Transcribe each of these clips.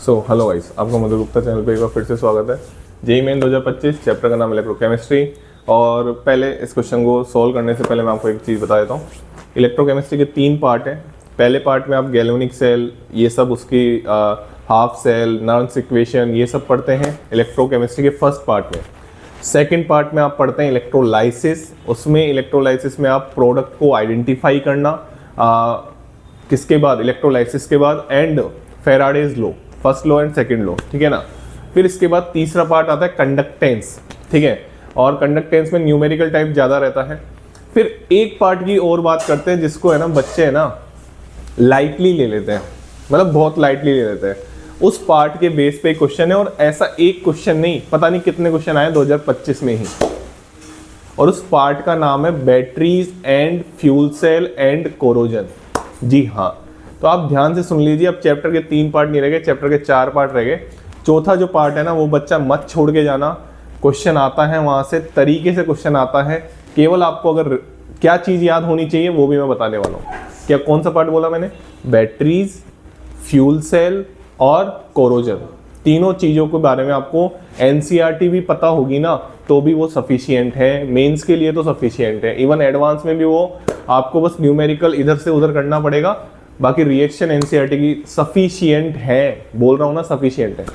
Hello guys, आपका मधु Gupta channel पे एक बार फिर से स्वागत है। जेईई मेन 2025 चैप्टर का नाम इलेक्ट्रोकेमिस्ट्री। और पहले इस क्वेश्चन को सॉल्व करने से पहले मैं आपको एक चीज़ बता देता हूँ। इलेक्ट्रोकेमिस्ट्री के 3 पार्ट हैं। पहले पार्ट में आप गैल्वेनिक सेल, ये सब उसकी हाफ सेल, नर्न्स इक्वेशन, ये सब पढ़ते हैं इलेक्ट्रोकेमिस्ट्री के फर्स्ट पार्ट में। सेकेंड पार्ट में आप पढ़ते हैं इलेक्ट्रोलाइसिस। उसमें इलेक्ट्रोलाइसिस में आप प्रोडक्ट को आइडेंटिफाई करना, किसके बाद, इलेक्ट्रोलाइसिस के बाद, and Faraday's law, first law and second law, ठीक है ना। फिर इसके बाद तीसरा पार्ट आता है कंडक्टेंस, ठीक है। और कंडक्टेंस में न्यूमेरिकल टाइप ज़्यादा रहता है। फिर एक पार्ट की और बात करते हैं जिसको है ना बच्चे है ना लाइटली ले लेते हैं, मतलब बहुत लाइटली ले लेते हैं। उस पार्ट के बेस पे क्वेश्चन है, और ऐसा एक क्वेश्चन नहीं, पता नहीं कितने क्वेश्चन आए 2025 में ही। और उस पार्ट का नाम है batteries and fuel cell and corrosion. जी हाँ, तो आप ध्यान से सुन लीजिए। अब चैप्टर के 3 पार्ट नहीं रह गए, चैप्टर के 4 पार्ट रह गए। चौथा जो पार्ट है ना वो बच्चा मत छोड़ के जाना। क्वेश्चन आता है वहां से, तरीके से क्वेश्चन आता है। केवल आपको अगर क्या चीज़ याद होनी चाहिए वो भी मैं बताने वाला हूँ। क्या, कौन सा पार्ट बोला मैंने? बैटरीज, फ्यूल सेल और कोरोजन। तीनों चीज़ों के बारे में आपको एनसीईआरटी भी पता होगी ना, तो भी वो सफिशियंट है। मेंस के लिए तो सफिशियंट है, इवन एडवांस में भी वो आपको बस न्यूमेरिकल इधर से उधर करना पड़ेगा। बाकी रिएक्शन एनसीईआरटी की सफिशियंट है, बोल रहा हूँ ना, सफिशियंट है।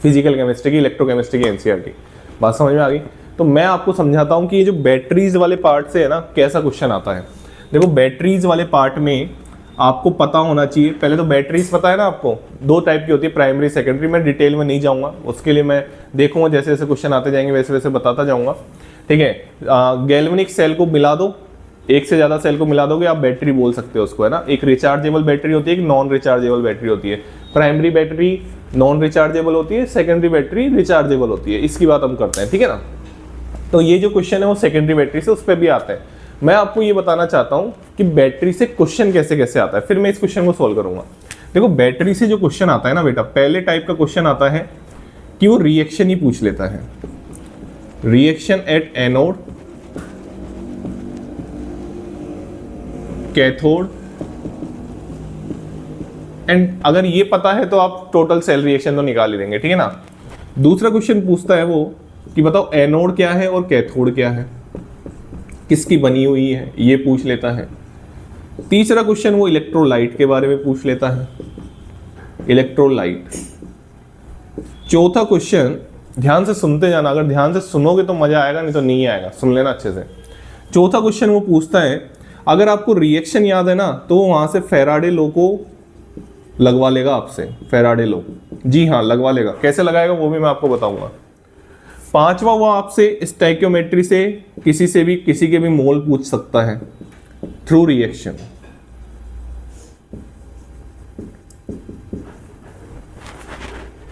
फिजिकल केमिस्ट्री की, इलेक्ट्रोकेमिस्ट्री की एनसीईआरटी, बात समझ में आ गई। तो मैं आपको समझाता हूँ कि ये जो बैटरीज वाले पार्ट से है ना कैसा क्वेश्चन आता है। देखो, बैटरीज वाले पार्ट में आपको पता होना चाहिए, पहले तो बैटरीज पता है ना आपको, 2 टाइप की होती है, प्राइमरी सेकेंडरी। मैं डिटेल में नहीं जाऊँगा, उसके लिए मैं देखूंगा जैसे जैसे क्वेश्चन आते जाएंगे वैसे वैसे बताता जाऊँगा, ठीक है। गैल्वेनिक सेल को मिला दो, एक से ज़्यादा सेल को मिला दोगे आप बैटरी बोल सकते हो उसको, है ना। एक रिचार्जेबल बैटरी होती है, एक नॉन रिचार्जेबल बैटरी होती है। प्राइमरी बैटरी नॉन रिचार्जेबल होती है, सेकेंडरी बैटरी रिचार्जेबल होती है। इसकी बात हम करते हैं, ठीक है ना। तो ये जो क्वेश्चन है वो सेकेंडरी बैटरी से उस पर भी आता है। मैं आपको ये बताना चाहता हूँ कि बैटरी से क्वेश्चन कैसे कैसे आता है, फिर मैं इस क्वेश्चन को सोल्व करूंगा। देखो, बैटरी से जो क्वेश्चन आता है ना बेटा, पहले टाइप का क्वेश्चन आता है कि वो रिएक्शन ही पूछ लेता है। Reaction at anode, cathode and, अगर ये पता है तो आप टोटल सेल रिएक्शन तो निकाल ही देंगे, ठीक है ना। दूसरा क्वेश्चन पूछता है वो कि बताओ एनोड क्या है और कैथोड क्या है, किसकी बनी हुई है, ये पूछ लेता है। तीसरा क्वेश्चन वो इलेक्ट्रोलाइट के बारे में पूछ लेता है, इलेक्ट्रोलाइट। चौथा क्वेश्चन, ध्यान से सुनते जाना, अगर ध्यान से सुनोगे तो मजा आएगा, नहीं तो नहीं आएगा, सुन लेना अच्छे से। चौथा क्वेश्चन वो पूछता है, अगर आपको रिएक्शन याद है ना तो वहां से फेराडे लॉ को लगवा लेगा आपसे, फेराडे लॉ। जी हाँ, लगवा लेगा। कैसे लगाएगा वो भी मैं आपको बताऊंगा। पांचवा, वो आपसे स्टोइकियोमेट्री से किसी से भी, किसी के भी मोल पूछ सकता है थ्रू रिएक्शन।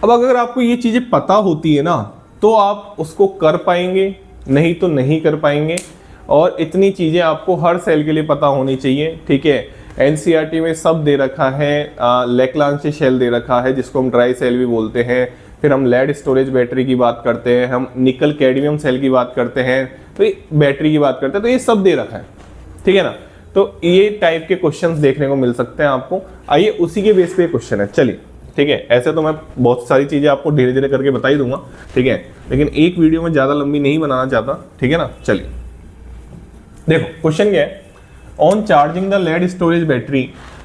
अब अगर आपको ये चीजें पता होती है ना तो आप उसको कर पाएंगे, नहीं तो नहीं कर पाएंगे। और इतनी चीजें आपको हर सेल के लिए पता होनी चाहिए, ठीक है। एनसीईआरटी में सब दे रखा है, लेक्लांचे शेल दे रखा है जिसको हम ड्राई सेल भी बोलते हैं। फिर हम लेड स्टोरेज बैटरी की बात करते हैं, हम निकल कैडमियम सेल की बात करते हैं, तो ये बैटरी की बात करते हैं, तो ये सब दे रखा है, ठीक है ना। तो ये टाइप के क्वेश्चंस देखने को मिल सकते हैं आपको। आइए उसी के बेस पे क्वेश्चन है, चलिए, ठीक है। ऐसे तो मैं बहुत सारी चीजें आपको धीरे धीरे करके बता ही दूंगा, ठीक है, लेकिन एक वीडियो में ज्यादा लंबी नहीं बनाना चाहता, ठीक है ना। चलिए देखो क्वेश्चन क्या है। On charging the lead storage battery,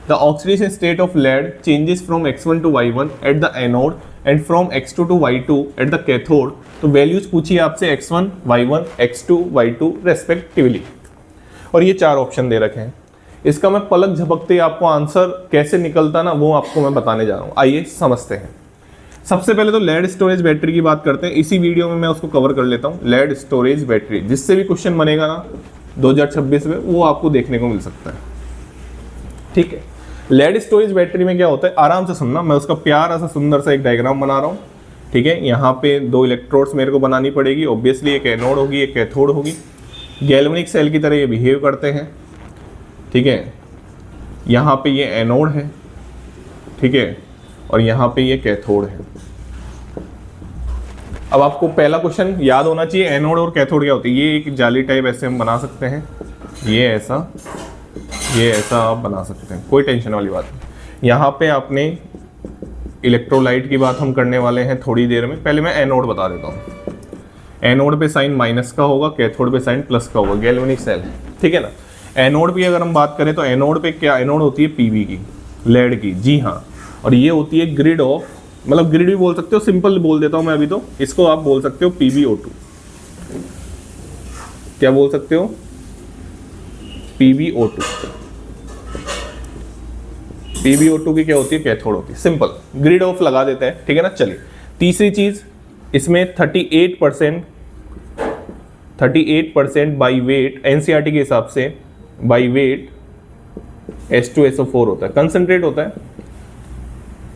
the oxidation state of lead changes from x1 to y1 at the anode and from x2 to y2 at the cathode. तो वैल्यूज पूछी आपसे x1, y1, x2, y2 respectively, और ये 4 option दे रखे हैं। इसका मैं पलक झपकते ही आपको आंसर कैसे निकलता ना वो आपको मैं बताने जा रहा हूँ। आइए समझते हैं। सबसे पहले तो लेड स्टोरेज बैटरी की बात करते हैं। इसी वीडियो में मैं उसको कवर कर लेता हूँ। लेड स्टोरेज बैटरी, जिससे भी क्वेश्चन बनेगा ना 2026 में, वो आपको देखने को मिल सकता है, ठीक है। लेड स्टोरेज बैटरी में क्या होता है, आराम से सुनना, मैं उसका प्यारा सा सुंदर सा एक डायग्राम बना रहा हूँ, ठीक है। यहाँ पे 2 इलेक्ट्रोड्स मेरे को बनानी पड़ेगी, ऑब्वियसली एक एनोड होगी, एक कैथोड होगी। गैल्वेनिक सेल की तरह ये बिहेव करते हैं, ठीक है। यहाँ पे ये एनोड है, ठीक है, और यहाँ पे ये कैथोड है। अब आपको पहला क्वेश्चन याद होना चाहिए, एनोड और कैथोड क्या होती है। ये एक जाली टाइप ऐसे हम बना सकते हैं, ये ऐसा आप बना सकते हैं, कोई टेंशन वाली बात नहीं। यहाँ पे आपने इलेक्ट्रोलाइट की बात हम करने वाले हैं थोड़ी देर में। पहले मैं एनोड बता देता हूँ। एनोड पे साइन माइनस का होगा, कैथोड पे साइन प्लस का होगा, गैल्वेनिक सेल, ठीक है ना। एनोड पे अगर हम बात करें तो एनोड पे क्या, एनोड होती है पीबी की, लेड की, जी हाँ। और ये होती है ग्रिड ऑफ, मतलब ग्रिड भी बोल सकते हो, सिंपल बोल देता हूँ मैं अभी तो, इसको आप बोल सकते हो PbO2। क्या बोल सकते हो? PbO2। PbO2 की क्या होती है? कैथोड होती है, सिंपल, ग्रिड ऑफ लगा देते हैं, ठीक है ना। चलिए तीसरी चीज, इसमें 38% बाई वेट, एनसीईआरटी के हिसाब से बाई वेट H2SO4 होता है, कंसंट्रेट होता है।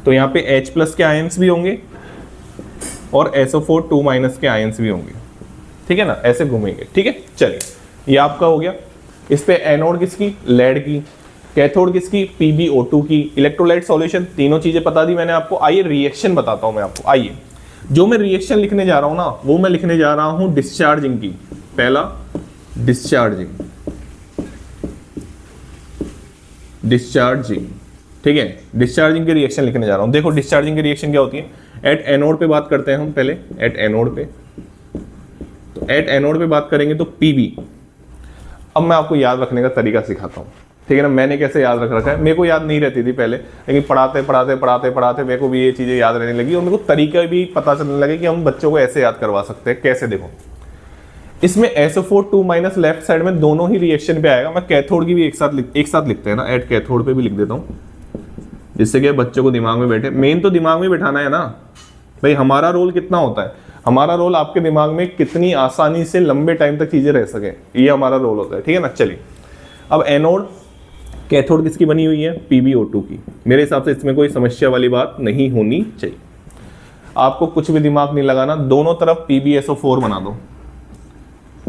तो यहाँ पे H प्लस के आयंस भी होंगे और SO4 2 माइनस के आयंस भी होंगे, ठीक है ना, ऐसे घूमेंगे, ठीक है। चलिए ये आपका हो गया। इस पे एनोड किसकी? लेड की। कैथोड किसकी? PbO2 की। इलेक्ट्रोलाइट सॉल्यूशन, तीनों चीजें बता दी मैंने आपको। आइए रिएक्शन बताता हूं मैं आपको। आइए, जो मैं रिएक्शन लिखने जा रहा हूं ना, वो मैं लिखने जा रहा हूं डिस्चार्जिंग की। पहला डिस्चार्जिंग, ठीक है, डिस्चार्जिंग की रिएक्शन लिखने जा रहा हूं। देखो डिस्चार्जिंग की रिएक्शन क्या होती है। एट एनोड पे बात करते हैं हम पहले, एट एनोड पे। तो एट एनोड पे बात करेंगे तो Pb। अब मैं आपको याद रखने का तरीका सिखाता हूँ, ठीक है ना। मैंने कैसे याद रख रखा है, मेरे को याद नहीं रहती थी पहले, लेकिन पढ़ाते मेरे को भी ये चीज़ें याद रहने लगी और मेरे को तरीका भी पता चलने लगे कि हम बच्चों को ऐसे याद करवा सकते हैं। कैसे? देखो, इसमें SO4 2 माइनस लेफ्ट साइड में दोनों ही रिएक्शन पे आएगा। मैं कैथोड की भी एक साथ लिखते हैं ना, एट कैथोड पे भी लिख देता हूँ, जिससे कि बच्चों को दिमाग में बैठे। मेन तो दिमाग में बैठाना है ना भाई। हमारा रोल कितना होता है? हमारा रोल आपके दिमाग में कितनी आसानी से लंबे टाइम तक चीजें रह सके, ये हमारा रोल होता है, ठीक है ना। चलिए अब एनोड, कैथोड किसकी बनी हुई है? PbO2 की। मेरे हिसाब से इसमें कोई समस्या वाली बात नहीं होनी चाहिए। आपको कुछ भी दिमाग नहीं लगाना, दोनों तरफ PbSO4 बना दो,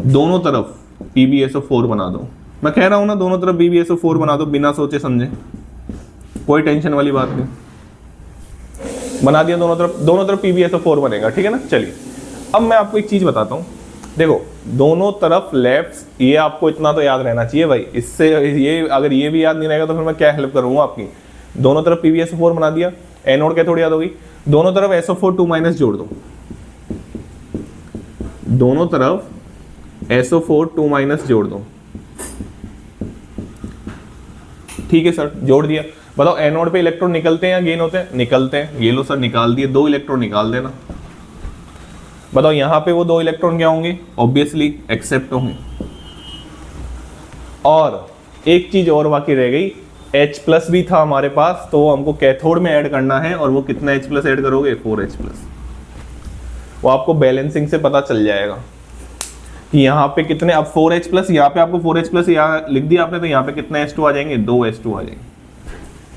दोनों तरफ PbSO4 बना दो। मैं कह रहा हूं ना, दोनों तरफ PbSO4 बना दो, बिना सोचे समझे, कोई टेंशन वाली बात नहीं। बना दिया, दोनों तरफ PbSO4 बनेगा, ठीक है ना। चलिए अब मैं आपको एक चीज बताता हूं। देखो दोनों तरफ लेफ्ट, ये आपको इतना तो याद रहना चाहिए भाई। इससे ये अगर ये भी याद नहीं रहेगा तो फिर मैं क्या हेल्प करूंगा आपकी। दोनों तरफ PbSO4 बना दिया, एनोड कैथोड याद होगी। दोनों तरफ SO4 2 माइनस जोड़ दो, दोनों तरफ SO4 2 माइनस जोड़ दो, ठीक है सर, जोड़ दिया। बताओ एनोड पे इलेक्ट्रॉन निकलते हैं या गेन होते हैं? निकलते हैं। ये लो सर, निकाल दिए, 2 इलेक्ट्रॉन निकाल देना। बताओ यहाँ पे वो 2 इलेक्ट्रॉन क्या होंगे? ऑब्वियसली एक्सेप्ट होंगे। और एक चीज और बाकी रह गई, H प्लस भी था हमारे पास, तो हमको कैथोड में ऐड करना है। और वो कितना H प्लस ऐड करोगे? 4H plus. वो आपको बैलेंसिंग से पता चल जाएगा कि यहाँ पे कितने, अब 4H प्लस, यहाँ पे आपको 4H प्लस यहाँ लिख दिया आपने, तो यहाँ पे कितने H2 आ जाएंगे? 2 H2 आ जाएंगे।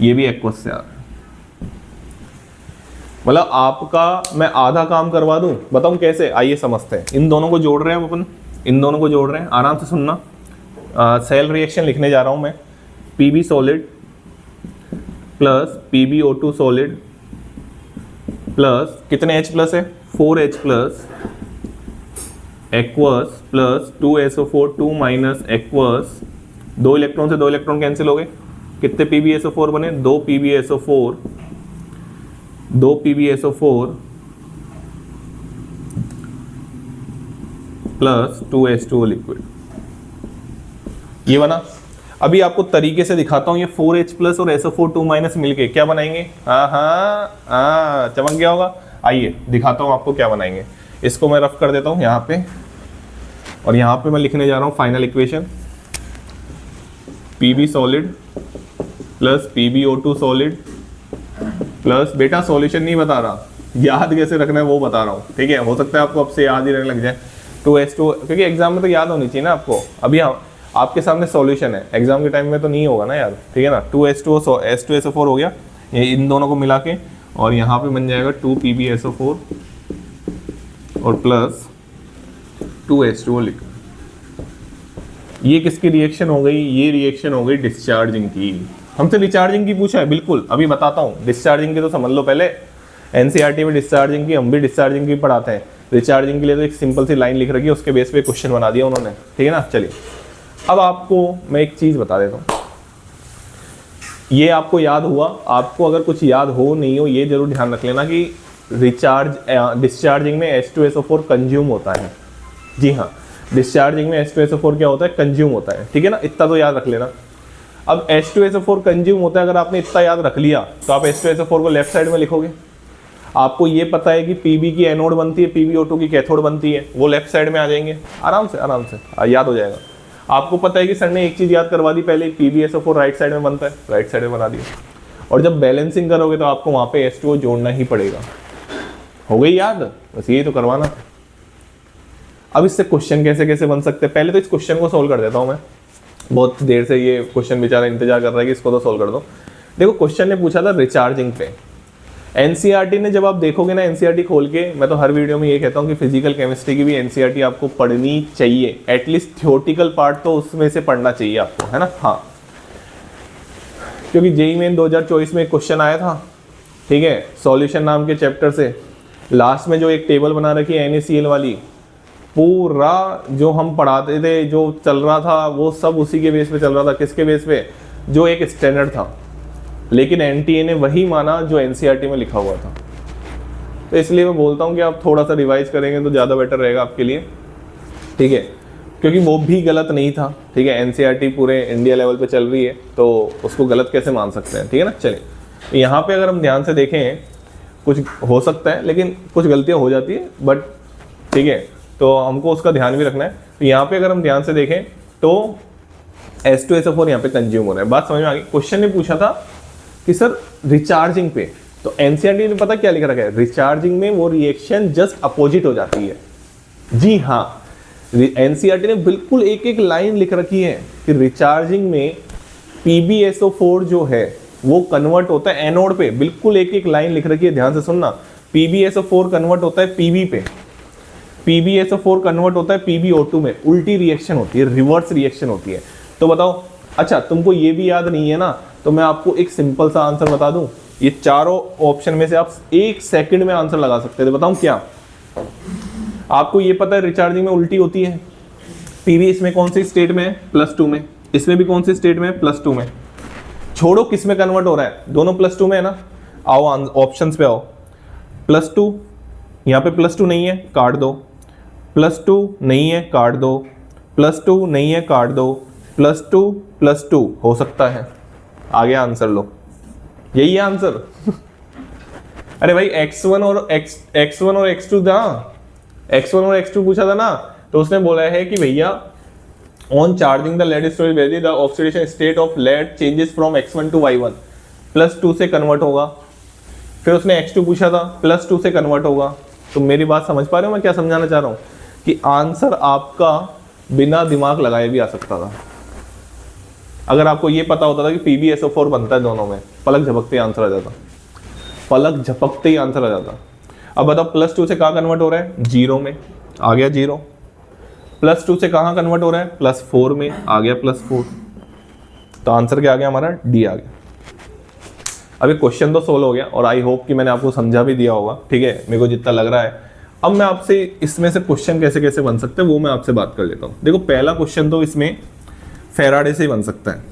ये भी एक्वस से आ रहा है। मतलब आपका मैं आधा काम करवा दूं, बताऊं कैसे? आइए समझते हैं। इन दोनों को जोड़ रहे हैं अपन, इन दोनों को जोड़ रहे हैं, आराम से सुनना। सेल रिएक्शन लिखने जा रहा हूं मैं। Pb solid plus PbO2 solid plus कितने H प्लस है? 4H plus aqueous plus 2SO4 2 minus aqueous. 2 electron से 2 इलेक्ट्रॉन कैंसिल हो गए। कितने PbSO4 बने? 2 PbSO4 प्लस 2H2O लिक्विड, ये बना। अभी आपको तरीके से दिखाता हूं, ये 4H प्लस और SO4 2 माइनस मिलके क्या बनाएंगे? हाँ चमक गया होगा। आइए दिखाता हूं आपको क्या बनाएंगे। इसको मैं रफ कर देता हूं यहाँ पे, और यहाँ पे मैं लिखने जा रहा हूँ final equation. Pb solid plus PbO2 solid plus, बेटा सॉल्यूशन नहीं बता रहा, याद कैसे रखना है वो बता रहा हूँ, ठीक है। हो सकता है आपको अब से याद ही रहने लग जाए 2H2, क्योंकि एग्जाम में तो याद होनी चाहिए ना आपको। अभी आपके सामने सॉल्यूशन है, एग्जाम के टाइम में तो नहीं होगा ना यार, ठीक है ना। 2H2SO4 हो गया, ये इन दोनों को मिला के, और यहाँ पे बन जाएगा 2 PbSO4 और प्लस 2H2O लिक्विड। ये किसकी रिएक्शन हो गई? ये रिएक्शन हो गई डिस्चार्जिंग की। हमसे डिस्चार्जिंग की पूछा है, बिल्कुल अभी बताता हूँ। डिस्चार्जिंग की तो समझ लो पहले, एनसीईआरटी में डिस्चार्जिंग की, हम भी डिस्चार्जिंग की पढ़ाते हैं। डिस्चार्जिंग के लिए तो एक सिंपल सी लाइन लिख रखी है, उसके बेस पे क्वेश्चन बना दिया उन्होंने, ठीक है ना। चलिए अब आपको मैं एक चीज बता देता हूँ। ये आपको याद हुआ, आपको अगर कुछ याद हो नहीं हो ये जरूर ध्यान रख लेना कि डिस्चार्जिंग में H2SO4 कंज्यूम होता है। जी हाँ, डिस्चार्जिंग में H2SO4 क्या होता है, कंज्यूम होता है, ठीक है ना, इतना तो याद रख लेना। अब H2SO4 कंज्यूम होता है, अगर आपने इतना याद रख लिया तो आप H2SO4 को लेफ्ट साइड में लिखोगे। आपको ये पता है कि Pb की एनोड बनती है, PbO2 की कैथोड बनती है, वो लेफ्ट साइड में आ जाएंगे, आराम से याद हो जाएगा। आपको पता है कि सर ने एक चीज़ याद करवा दी पहले, PbSO4 राइट साइड में बनता है, राइट साइड में बना दिया। और जब बैलेंसिंग करोगे तो आपको वहाँ पे H2O जोड़ना ही पड़ेगा। हो गई याद, बस यही तो करवाना था। अब इससे क्वेश्चन कैसे कैसे बन सकते हैं, पहले तो इस क्वेश्चन को सोल्व कर देता हूँ मैं। बहुत देर से ये क्वेश्चन बेचारा इंतजार कर रहा है कि इसको तो सोल्व कर दो। देखो क्वेश्चन ने पूछा था रिचार्जिंग पे। एनसीईआरटी ने, जब आप देखोगे ना एनसीईआरटी खोल के, मैं तो हर वीडियो में ये कहता हूँ कि फिजिकल केमिस्ट्री की भी एनसीईआरटी आपको पढ़नी चाहिए, एटलीस्ट थियोरेटिकल पार्ट तो उसमें से पढ़ना चाहिए आपको, है ना। हाँ, क्योंकि जेईई मेन 2024 में एक क्वेश्चन आया था, ठीक है, सॉल्यूशन नाम के चैप्टर से। लास्ट में जो एक टेबल बना रखी है NaCl वाली, पूरा जो हम पढ़ाते थे, जो चल रहा था, वो सब उसी के बेस पे चल रहा था। किसके बेस पे, जो एक स्टैंडर्ड था, लेकिन एनटीए ने वही माना जो एनसीईआरटी में लिखा हुआ था। तो इसलिए मैं बोलता हूँ कि आप थोड़ा सा रिवाइज करेंगे तो ज़्यादा बेटर रहेगा आपके लिए, ठीक है, क्योंकि वो भी गलत नहीं था, ठीक है। एनसीईआरटी पूरे इंडिया लेवल पे चल रही है तो उसको गलत कैसे मान सकते हैं, ठीक है ना। चलिए, तो यहाँ पे अगर हम ध्यान से देखें, कुछ हो सकता है लेकिन कुछ गलतियाँ हो जाती है, बट ठीक है, तो हमको उसका ध्यान भी रखना है। तो यहाँ पे अगर हम ध्यान से देखें तो H2SO4 यहाँ पे कंज्यूम हो रहा है। बात समझ में आ गई। क्वेश्चन ने पूछा था कि सर रिचार्जिंग पे, तो एनसीईआरटी ने पता क्या लिख रखा है, रिचार्जिंग में वो रिएक्शन जस्ट अपोजिट हो जाती है। जी हाँ, एनसीईआरटी ने बिल्कुल एक एक लाइन लिख रखी है कि रिचार्जिंग में PbSO4 जो है वो कन्वर्ट होता है एनोड पे, बिल्कुल एक एक लाइन लिख रखी है, ध्यान से सुनना। PbSO4 कन्वर्ट होता है Pb पे, PbSO4 कन्वर्ट होता है PbO2 में, उल्टी रिएक्शन होती है, रिवर्स रिएक्शन होती है। तो बताओ, अच्छा तुमको ये भी याद नहीं है ना, तो मैं आपको एक सिंपल सा आंसर बता दूं। ये चारों ऑप्शन में से आप 1 सेकंड में आंसर लगा सकते थे। बताऊं क्या, आपको ये पता है रिचार्जिंग में उल्टी होती है। Pb इसमें कौन सी स्टेट में है, +2 में, इसमें भी कौन सी स्टेट में है, +2 में। छोड़ो किस में कन्वर्ट हो रहा है, दोनों +2 में है ना। आओ ऑप्शंस पे आओ, +2, यहाँ पे +2 नहीं है, काट दो, +2 नहीं है, काट दो, +2 नहीं है, काट दो, +2 हो सकता है। आगे आंसर लो, यही है आंसर। अरे भाई x1 और x2 था, x1 और x2 पूछा था ना, तो उसने बोला है कि भैया on charging the lead storage battery the oxidation state of lead changes from x1 to y1, +2 से कन्वर्ट होगा। फिर उसने x2 पूछा था, +2 से कन्वर्ट होगा। तो मेरी बात समझ पा रहे हो मैं क्या समझाना चाह रहा हूँ, कि आंसर आपका बिना दिमाग लगाए भी आ सकता था। अगर आपको ये पता होता था कि PbSO4 बनता है दोनों में, पलक झपकते ही आंसर आ जाता, पलक झपकते ही आंसर आ जाता। अब बताओ +2 से कहाँ कन्वर्ट हो रहा है, 0 में, आ गया 0। +2 से कहाँ कन्वर्ट हो रहा है, +4 में, आ गया +4। तो आंसर क्या आ गया हमारा, डी आ गया। अभी क्वेश्चन तो सोल्व हो गया और आई होप कि मैंने आपको समझा भी दिया होगा, ठीक है, मेरे को जितना लग रहा है। अब मैं आपसे इसमें से क्वेश्चन कैसे कैसे बन सकते हैं वो मैं आपसे बात कर लेता हूँ। देखो पहला क्वेश्चन तो इसमें फेराडे से ही बन सकता है।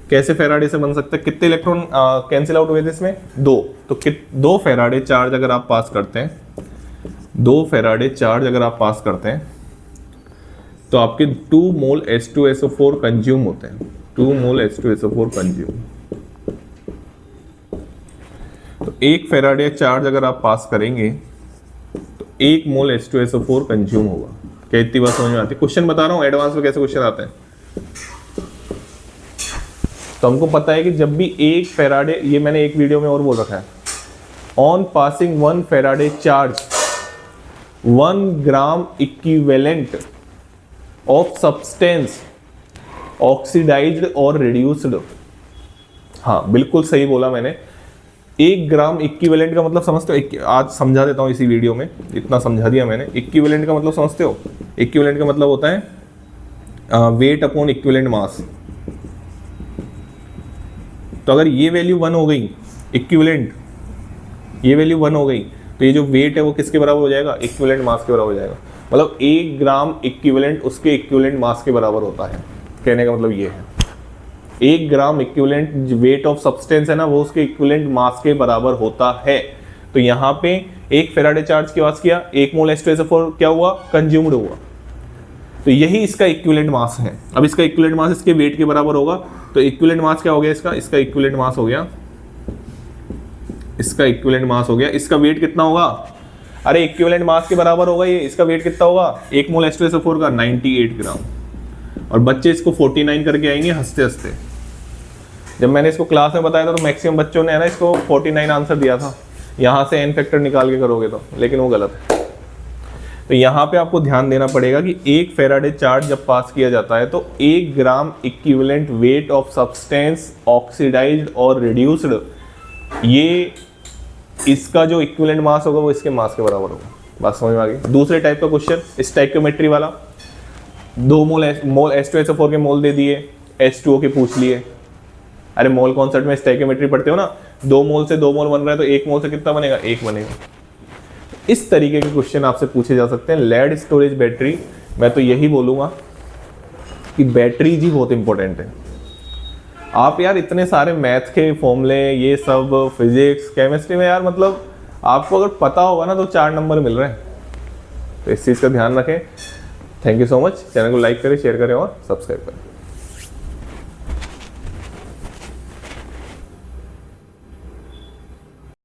कैसे फेराडे से बन सकता है, कितने इलेक्ट्रॉन कैंसिल आउट हुए थे इसमें, 2। तो 2 फेराडे चार्ज अगर आप पास करते हैं, 2 फेराडे चार्ज अगर आप पास करते हैं तो आपके 2 मोल H2SO4 कंज्यूम होते हैं, 2 मोल H2SO4 कंज्यूम। तो 1 फेराडे चार्ज अगर आप पास करेंगे तो 1 मोल H2SO4 कंज्यूम होगा। क्या इतनी बात समझ में आती है? क्वेश्चन बता रहा हूँ एडवांस में कैसे क्वेश्चन आते हैं। तो हमको पता है कि जब भी 1 फेराडे, ये मैंने एक वीडियो में और बोल रखा है, on passing 1 Faraday charge 1 gram equivalent of substance oxidised और रिड्यूस्ड। हाँ बिल्कुल सही बोला मैंने, 1 ग्राम इक्विवेलेंट का मतलब समझते हो, आज समझा देता हूँ इसी वीडियो में, इतना समझा दिया मैंने। इक्विवेलेंट का मतलब समझते हो, इक्विवेलेंट का मतलब होता है वेट अपॉन इक्विवेलेंट मास। तो अगर ये वैल्यू 1 हो गई, इक्विवेलेंट ये वैल्यू 1 हो गई, तो ये जो वेट है वो किसके बराबर हो जाएगा, इक्विवेलेंट मास के बराबर हो जाएगा। मतलब 1 ग्राम इक्विवेलेंट उसके इक्विवेलेंट मास के बराबर होता है, कहने का मतलब ये है। 1 gram equivalent weight of substance है ना, वो उसके इक्विवेलेंट मास के बराबर होता है। तो यहाँ पे 1 फेराडे चार्ज की पास किया, 1 मोल H2SO4 क्या हुआ, कंज्यूम्ड हुआ। तो यही इसका इक्विवेलेंट मास है। अब इसका इक्विवेलेंट मास इसके वेट के बराबर होगा, तो इक्विवेलेंट मास क्या हो गया इसका इक्विवेलेंट मास हो गया, इसका इक्विवेलेंट मास हो गया, इसका वेट कितना होगा, अरे इक्विवेलेंट मास के बराबर होगा ये, इसका वेट कितना होगा 1 मोल H2SO4 का 98 ग्राम। और बच्चे इसको 49 करके आएंगे हंसते हंसते। जब मैंने इसको क्लास में बताया था तो मैक्सिमम बच्चों ने है ना इसको 49 आंसर दिया था, यहाँ से n फैक्टर निकाल के करोगे तो, लेकिन वो गलत है। तो यहाँ पे आपको ध्यान देना पड़ेगा कि 1 फेराडे चार्ज जब पास किया जाता है तो 1 gram equivalent weight of substance oxidised और रिड्यूस्ड, ये इसका जो इक्विवेलेंट मास होगा वो इसके मास के बराबर होगा। बात समझ में आ गई। दूसरे टाइप का क्वेश्चन स्टोइकियोमेट्री वाला, 2 मोल H2SO4 के मोल दे दिए, H2O के पूछ लिए। अरे मोल कॉन्सेप्ट में स्टोइकियोमेट्री पढ़ते हो ना, 2 मोल से 2 मोल बन रहा है तो 1 मोल से कितना बनेगा, 1 बनेगा। इस तरीके के क्वेश्चन आपसे पूछे जा सकते हैं। लेड स्टोरेज बैटरी, मैं तो यही बोलूँगा कि बैटरीज ही बहुत इंपॉर्टेंट है। आप यार इतने सारे मैथ के फॉर्मूले, ये सब फिजिक्स केमिस्ट्री में यार, मतलब आपको अगर पता होगा ना तो 4 नंबर मिल रहे हैं। तो इस चीज़ का ध्यान रखें। Thank you so much. Channel को लाइक करें, शेयर करें और सब्सक्राइब करें।